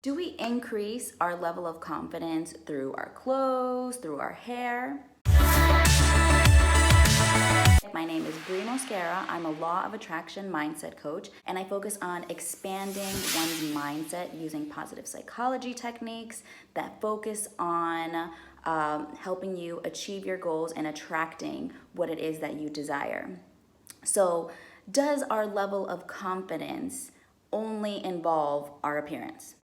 Do we increase our level of confidence through our clothes, through our hair? My name is Brie Mosquera. I'm a law of attraction mindset coach, and I focus on expanding one's mindset using positive psychology techniques that focus on helping you achieve your goals and attracting what it is that you desire. So, does our level of confidence only involve our appearance?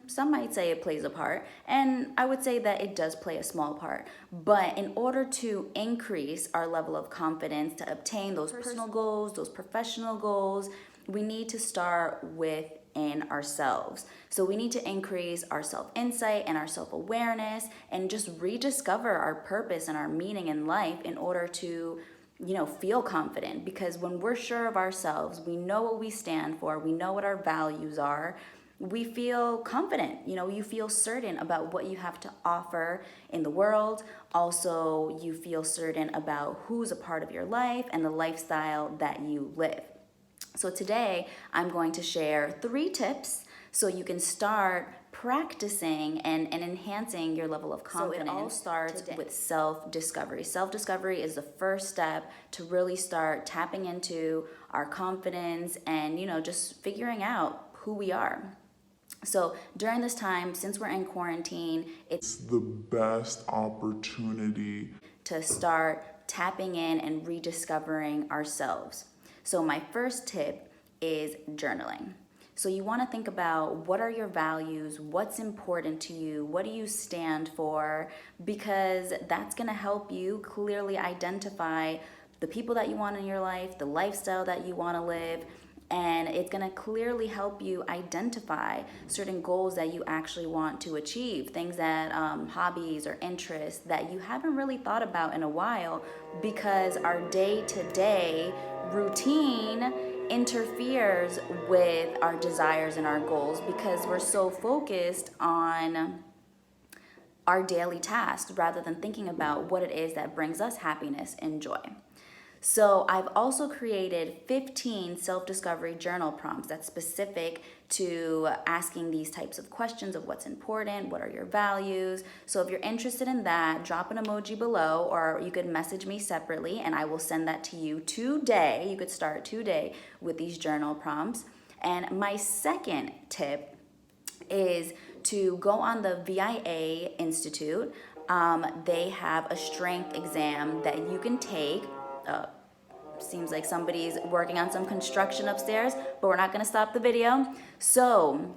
Some might say it plays a part, and I would say that it does play a small part. But in order to increase our level of confidence to obtain those personal goals, those professional goals, we need to start within ourselves. So we need to increase our self-insight and our self-awareness and just rediscover our purpose and our meaning in life in order to feel confident, because when we're sure of ourselves, we know what we stand for, we know what our values are, we feel confident. You feel certain about what you have to offer in the world. Also, you feel certain about who's a part of your life and the lifestyle that you live. So today, I'm going to share 3 tips so you can start practicing and enhancing your level of confidence. So it all starts with self-discovery. Self-discovery is the first step to really start tapping into our confidence and, just figuring out who we are. So during this time, since we're in quarantine, it's the best opportunity to start tapping in and rediscovering ourselves. So my first tip is journaling. So you want to think about, what are your values, what's important to you, what do you stand for, because that's going to help you clearly identify the people that you want in your life, the lifestyle that you want to live, and it's going to clearly help you identify certain goals that you actually want to achieve, things that hobbies or interests that you haven't really thought about in a while, because our day-to-day routine interferes with our desires and our goals, because we're so focused on our daily tasks rather than thinking about what it is that brings us happiness and joy. So I've also created 15 self-discovery journal prompts that's specific to asking these types of questions of what's important, what are your values. So if you're interested in that, drop an emoji below, or you could message me separately and I will send that to you today. You could start today with these journal prompts. And my second tip is to go on the VIA Institute. They have a strength exam that you can take. Seems like somebody's working on some construction upstairs, but we're not going to stop the video. So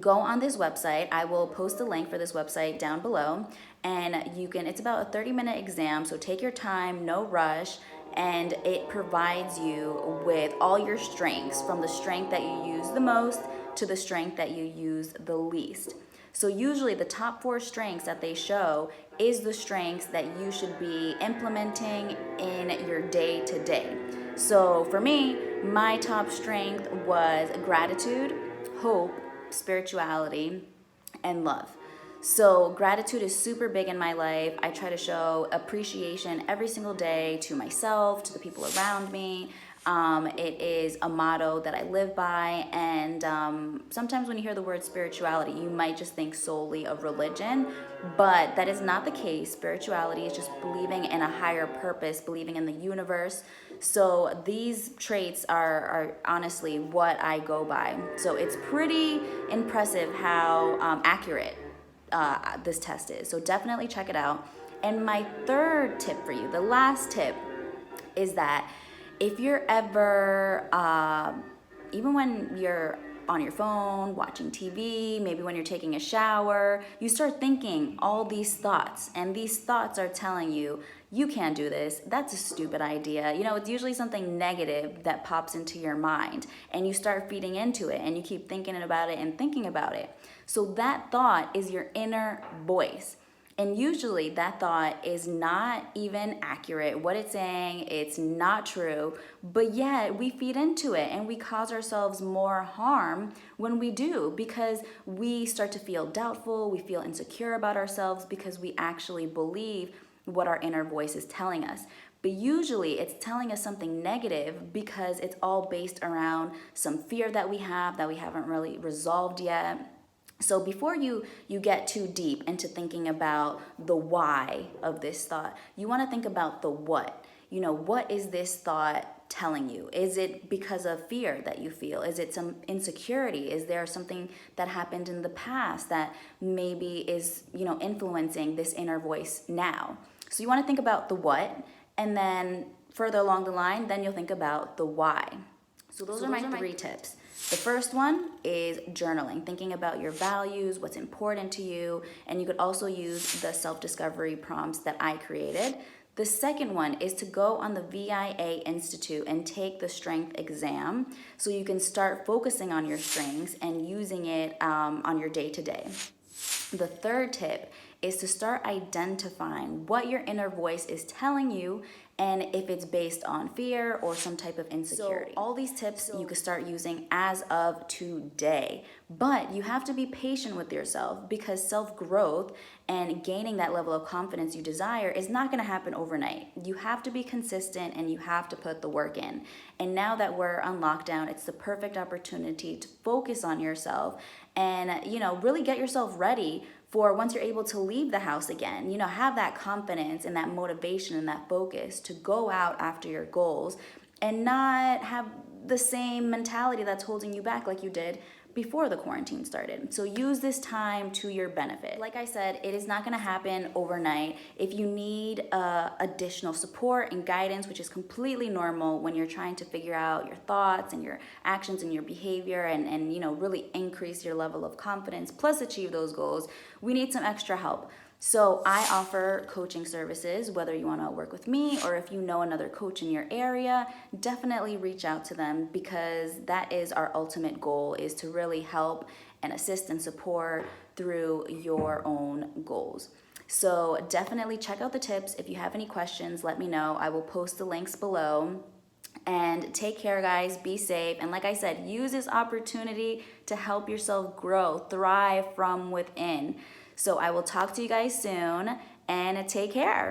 go on this website. I will post the link for this website down below, and it's about a 30-minute exam, so take your time, no rush, and it provides you with all your strengths, from the strength that you use the most to the strength that you use the least. So usually the top 4 strengths that they show is the strengths that you should be implementing in your day-to-day. So for me, my top strength was gratitude, hope, spirituality, and love. So gratitude is super big in my life. I try to show appreciation every single day to myself, to the people around me. It is a motto that I live by, and sometimes when you hear the word spirituality, you might just think solely of religion, but that is not the case. Spirituality is just believing in a higher purpose, believing in the universe. So these traits are honestly what I go by. So it's pretty impressive how accurate this test is. So definitely check it out. And my third tip for you, the last tip, is that if you're ever, even when you're on your phone, watching TV, maybe when you're taking a shower, you start thinking all these thoughts, and these thoughts are telling you, you can't do this, that's a stupid idea. It's usually something negative that pops into your mind, and you start feeding into it, and you keep thinking about it and thinking about it. So that thought is your inner voice. And usually that thought is not even accurate. What it's saying, it's not true, but yet we feed into it and we cause ourselves more harm when we do, because we start to feel doubtful, we feel insecure about ourselves because we actually believe what our inner voice is telling us. But usually it's telling us something negative because it's all based around some fear that we haven't really resolved yet. So before you get too deep into thinking about the why of this thought, you want to think about the what. What is this thought telling you? Is it because of fear that you feel? Is it some insecurity? Is there something that happened in the past that maybe is, influencing this inner voice now? So you want to think about the what, and then further along the line, then you'll think about the why. So those are my three tips. The first one is journaling, thinking about your values, what's important to you, and you could also use the self-discovery prompts that I created. The second one is to go on the VIA Institute and take the strength exam so you can start focusing on your strengths and using it on your day-to-day. The third tip is to start identifying what your inner voice is telling you and if it's based on fear or some type of insecurity. So all these tips you can start using as of today, but you have to be patient with yourself because self-growth and gaining that level of confidence you desire is not going to happen overnight. You have to be consistent and you have to put the work in. And now that we're on lockdown, it's the perfect opportunity to focus on yourself and, really get yourself ready for once you're able to leave the house again, have that confidence and that motivation and that focus to go out after your goals and not have the same mentality that's holding you back like you did before the quarantine started. So use this time to your benefit. Like I said, it is not going to happen overnight. If you need additional support and guidance, which is completely normal when you're trying to figure out your thoughts and your actions and your behavior and really increase your level of confidence plus achieve those goals, we need some extra help. So I offer coaching services, whether you want to work with me or if you know another coach in your area, definitely reach out to them because that is our ultimate goal, is to really help and assist and support through your own goals. So definitely check out the tips. If you have any questions, let me know. I will post the links below. And take care, guys. Be safe. And like I said, use this opportunity to help yourself grow, thrive from within. So I will talk to you guys soon and take care.